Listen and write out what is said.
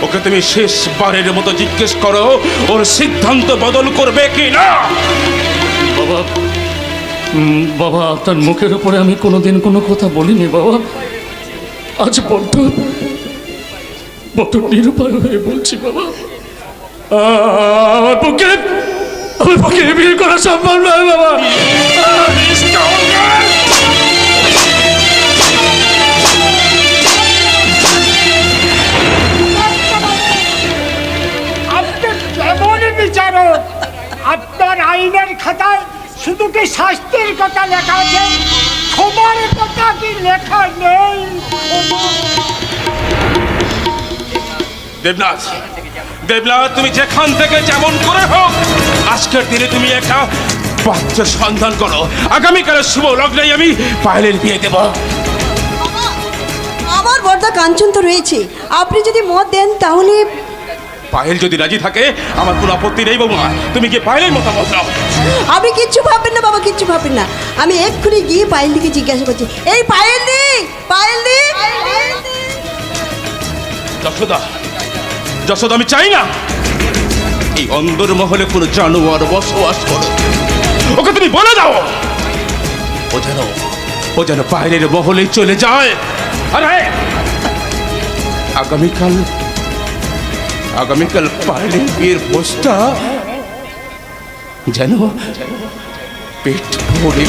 ওকে তুমি শেষবারের মতো জিজ্ঞেস করো ওর সিদ্ধান্ত বদল করবে কি না। বাবা, বাবা আপনার মুখের উপরে আমি কোনোদিন কোনো কথা বলিনি বাবা। আজ বড্ড নিরুপায় হয়ে বলছি বাবা। আমার পক্ষে বিয়ে করা সম্ভব নয় বাবা। বিচারক, আপনার আইনের খাতায় শুধু কি শাস্তির কথা লেখা আছে, ক্ষমার কথা কি লেখা নেই? দেবনাথ, দেবনাথ, তুমি যেখান থেকে যেমন করে হোক আজকের দিনে তুমি একটা বাচ্চার সন্ধান করো। আগামীকালের শুভ লগ্নেই আমি পায়েলের বিয়ে দেব। আমার বড়দা কাঞ্চন তো রয়েছে, আপনি যদি মত দেন তাহলে। পায়েল যদি রাজি থাকে আমার কোনো আপত্তি নেই বৌমা, তুমি কি পায়েলের মতামত নাও। আপনি কিচ্ছু ভাববেন না বাবা, কিচ্ছু ভাববেন না। আমি এক্ষুনি গিয়ে পায়েলদিকে জিজ্ঞাসা করছি, এই পায়েলদি, পায়েলদি। যশোদা, যশোদা, আমি চাই না এই অন্দর মহলে কোনো জানোয়ার বসবাস করো। ওকে তুমি বলে দাও ও যেন পায়েলের মহলে চলে যায়। আরে আগামীকাল পায়েলের বিয়ের পোস্টটা যেন পেট ভরে